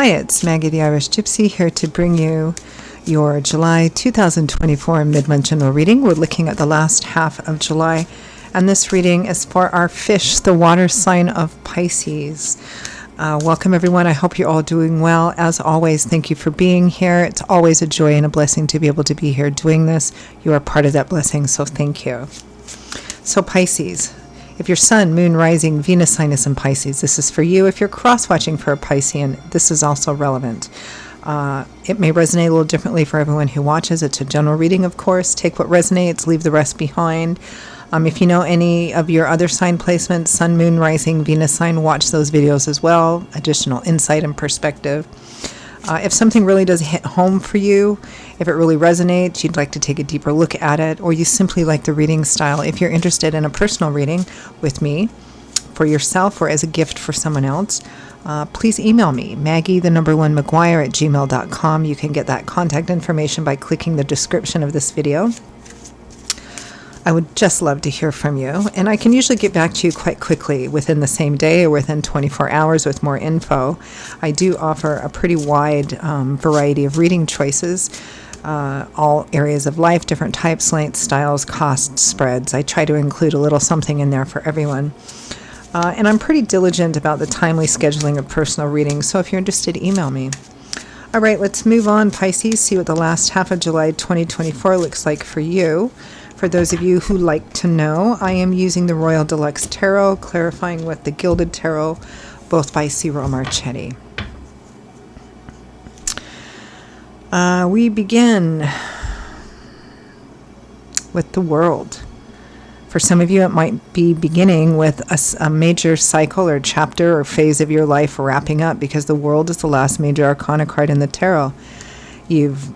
Hi, it's Maggie the Irish Gypsy here to bring you your July 2024 mid-month general reading. We're looking at the last half of July, and this reading is for our fish, the water sign of Pisces. Welcome everyone. I hope you're all doing well. As always, thank you for being here. It's always a joy and a blessing to be able to be here doing this. You are part of that blessing, so thank you. So Pisces, if your sun, moon, rising, Venus sign is in Pisces, this is for you. If you're cross-watching for a Piscean, this is also relevant. It may resonate a little differently for everyone who watches. It's a general reading, of course. Take what resonates, leave the rest behind. If you know any of your other sign placements, sun, moon, rising, Venus sign, watch those videos as well. Additional insight and perspective. If something really does hit home for you, if it really resonates, you'd like to take a deeper look at it, or you simply like the reading style, if you're interested in a personal reading with me for yourself or as a gift for someone else, please email me, Maggie1McGuire@gmail.com. You can get that contact information by clicking the description of this video. I would just love to hear from you, and I can usually get back to you quite quickly within the same day or within 24 hours with more info. I do offer a pretty wide variety of reading choices, all areas of life, different types, lengths, styles, costs, spreads. I try to include a little something in there for everyone. And I'm pretty diligent about the timely scheduling of personal readings, so if you're interested, email me. All right, let's move on, Pisces, see what the last half of July 2024 looks like for you. For those of you who like to know, I am using the Royal Deluxe Tarot, clarifying with the Gilded Tarot, both by Ciro Marchetti. We begin with the world. For some of you, it might be beginning with a major cycle or chapter or phase of your life wrapping up, because the world is the last major arcana card in the tarot. You've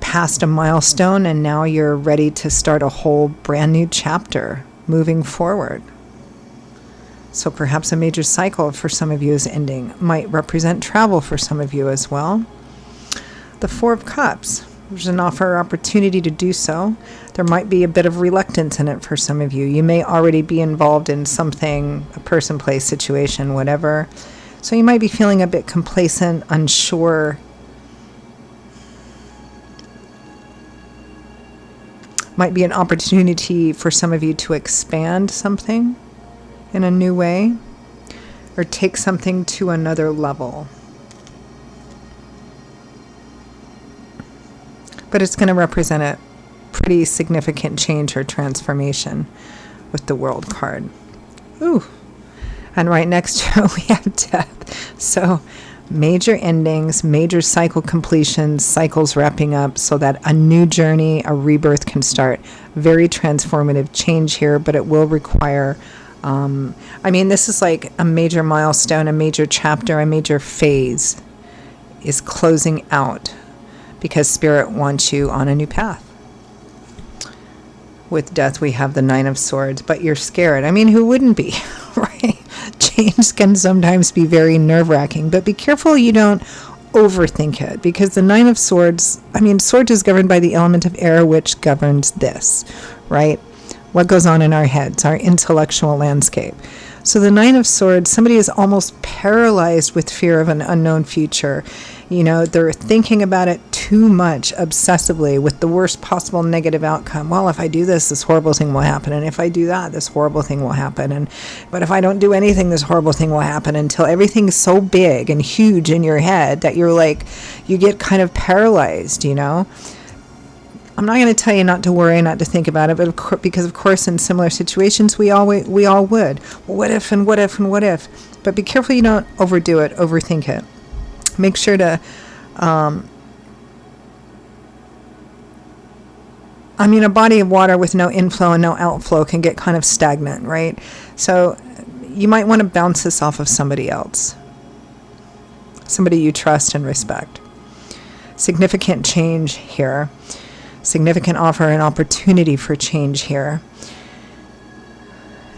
passed a milestone, and now you're ready to start a whole brand new chapter moving forward. So perhaps a major cycle for some of you is ending. Might represent travel for some of you as well. The Four of Cups, there's an offer or opportunity to do so. There might be a bit of reluctance in it for some of you. You may already be involved in something, a person, place, situation, whatever. So you might be feeling a bit complacent, unsure. Might be an opportunity for some of you to expand something in a new way, or take something to another level. But it's going to represent a pretty significant change or transformation with the World card. Ooh. And right next to it, we have Death. So major endings, major cycle completions, cycles wrapping up so that a new journey, a rebirth can start. Very transformative change here, but it will require, this is like a major milestone, a major chapter, a major phase is closing out, because Spirit wants you on a new path. With Death, we have the Nine of Swords, but you're scared. Who wouldn't be, right? Change can sometimes be very nerve-wracking, but be careful you don't overthink it, because the Nine of Swords, Swords is governed by the element of air, which governs this, right? What goes on in our heads, our intellectual landscape. So the Nine of Swords, somebody is almost paralyzed with fear of an unknown future. They're thinking about it too much, obsessively, with the worst possible negative outcome. Well, if I do this, this horrible thing will happen. And if I do that, this horrible thing will happen. But if I don't do anything, this horrible thing will happen, until everything's so big and huge in your head that you're like, you get kind of paralyzed, I'm not going to tell you not to worry, not to think about it, but because of course in similar situations we all would. Well, what if and what if and what if? But be careful you don't overdo it, overthink it. Make sure to, a body of water with no inflow and no outflow can get kind of stagnant, right? So you might want to bounce this off of somebody else, somebody you trust and respect. Significant change here. Significant offer and opportunity for change here.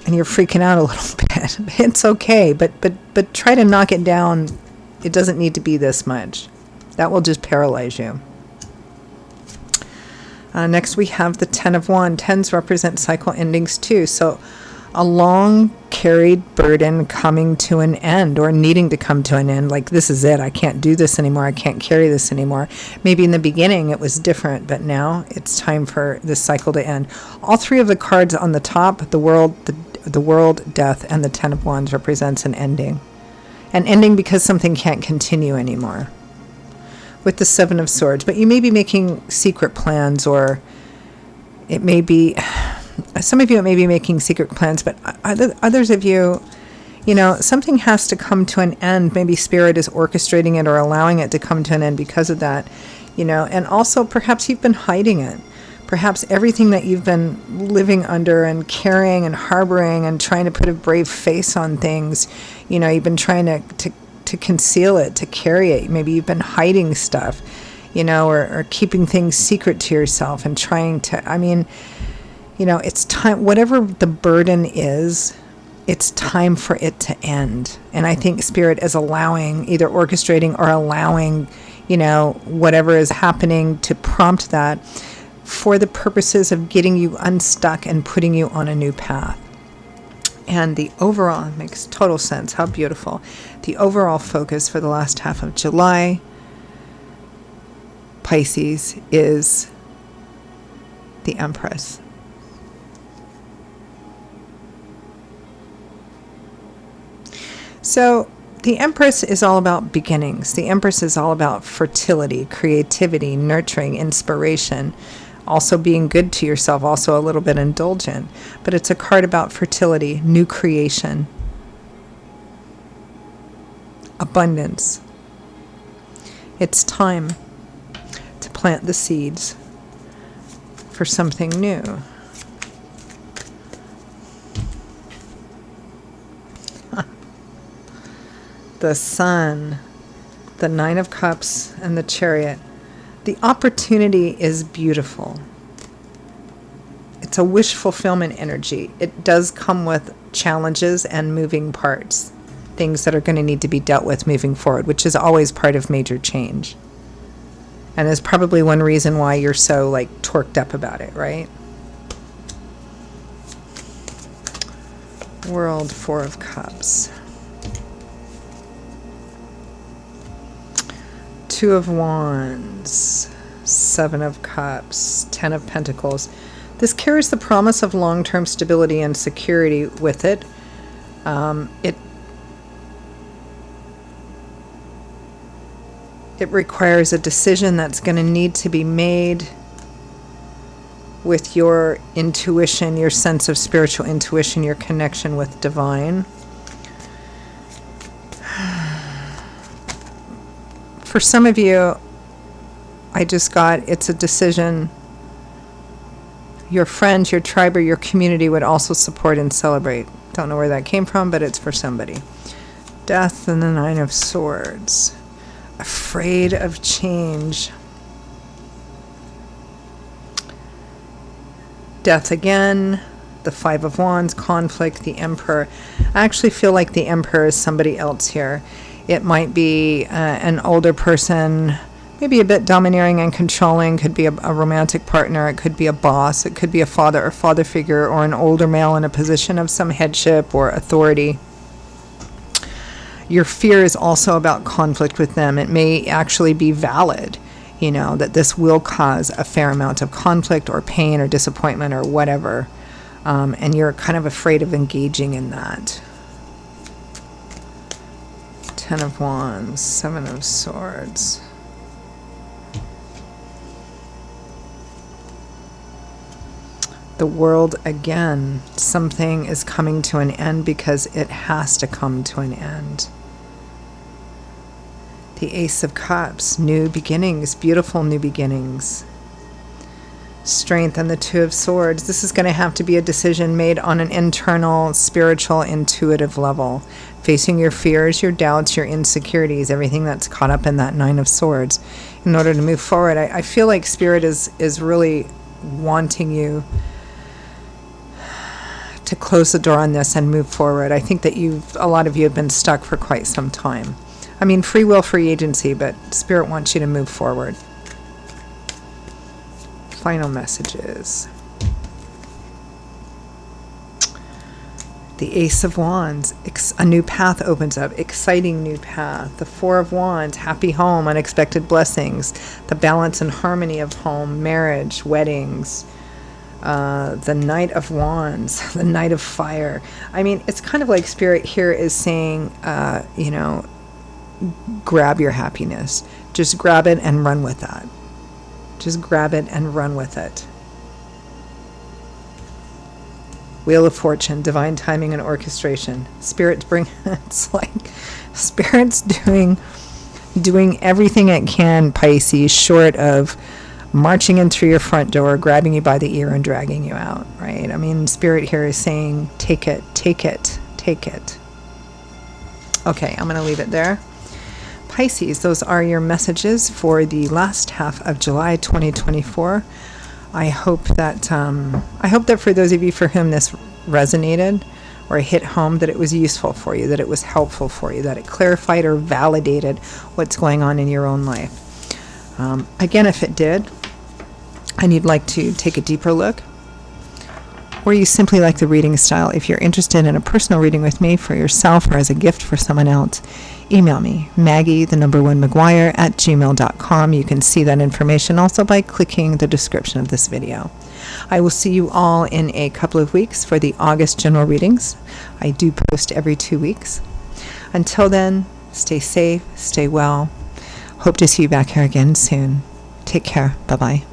And you're freaking out a little bit. It's okay, but try to knock it down. It doesn't need to be this much. That will just paralyze you. Next we have the Ten of Wands. Tens represent cycle endings too. So a long carried burden coming to an end, or needing to come to an end. Like, this is it. I can't do this anymore. I can't carry this anymore. Maybe in the beginning it was different, but now it's time for this cycle to end. All three of the cards on the top, the world, the world, death, and the Ten of Wands, represents an ending. An ending because something can't continue anymore. With the Seven of Swords. But you may be making secret plans, or it may be, some of you may be making secret plans, but others of you, something has to come to an end. Maybe Spirit is orchestrating it or allowing it to come to an end because of that, and also perhaps you've been hiding it. Perhaps everything that you've been living under and carrying and harboring and trying to put a brave face on things, you've been trying to conceal it, to carry it. Maybe you've been hiding stuff, or keeping things secret to yourself and trying to, it's time, whatever the burden is, it's time for it to end. And I think Spirit is allowing, either orchestrating or allowing, whatever is happening to prompt that for the purposes of getting you unstuck and putting you on a new path. And the overall, it makes total sense. How beautiful. The overall focus for the last half of July, Pisces, is the Empress. So the Empress is all about beginnings. The Empress is all about fertility, creativity, nurturing, inspiration, also being good to yourself, also a little bit indulgent. But it's a card about fertility, new creation, abundance. It's time to plant the seeds for something new. The Sun, the Nine of Cups, and the Chariot. The opportunity is beautiful. It's a wish fulfillment energy. It does come with challenges and moving parts, things that are going to need to be dealt with moving forward, which is always part of major change. And is probably one reason why you're so torqued up about it, right? World, Four of Cups. Two of Wands, Seven of Cups, Ten of Pentacles. This carries the promise of long-term stability and security with it. It requires a decision that's going to need to be made with your intuition, your sense of spiritual intuition, your connection with divine. For some of you, it's a decision your friends, your tribe, or your community would also support and celebrate. Don't know where that came from, but it's for somebody. Death and the Nine of Swords. Afraid of change. Death again. The Five of Wands, conflict, the Emperor. I actually feel like the Emperor is somebody else here. It might be an older person, maybe a bit domineering and controlling. Could be a romantic partner. It could be a boss. It could be a father or father figure, or an older male in a position of some headship or authority. Your fear is also about conflict with them. It may actually be valid, that this will cause a fair amount of conflict or pain or disappointment or whatever. And you're kind of afraid of engaging in that. Ten of Wands, Seven of Swords. The World again. Something is coming to an end because it has to come to an end. The Ace of Cups, new beginnings, beautiful new beginnings. Strength and the Two of Swords. This is going to have to be a decision made on an internal, spiritual, intuitive level. Facing your fears, your doubts, your insecurities, everything that's caught up in that Nine of Swords. In order to move forward, I feel like Spirit is really wanting you to close the door on this and move forward. I think that a lot of you have been stuck for quite some time. I mean, free will, free agency, but Spirit wants you to move forward. Final messages. The Ace of Wands, a new path opens up, exciting new path. The Four of Wands, happy home, unexpected blessings. The balance and harmony of home, marriage, weddings. The Knight of Wands, the Knight of Fire. I mean, it's kind of like Spirit here is saying, grab your happiness. Just grab it and run with that. Just grab it and run with it. Wheel of Fortune, divine timing and orchestration. Spirit's it's like Spirit's doing everything it can, Pisces, short of marching in through your front door, grabbing you by the ear and dragging you out, right? I mean, Spirit here is saying, take it, take it, take it. Okay, I'm going to leave it there. Pisces, those are your messages for the last half of July 2024. I hope that for those of you for whom this resonated or hit home, that it was useful for you, that it was helpful for you, that it clarified or validated what's going on in your own life. Again, if it did, and you'd like to take a deeper look, or you simply like the reading style, if you're interested in a personal reading with me for yourself or as a gift for someone else, email me, Maggie1McGuire@gmail.com. You can see that information also by clicking the description of this video. I will see you all in a couple of weeks for the August general readings. I do post every 2 weeks. Until then, stay safe, stay well. Hope to see you back here again soon. Take care. Bye-bye.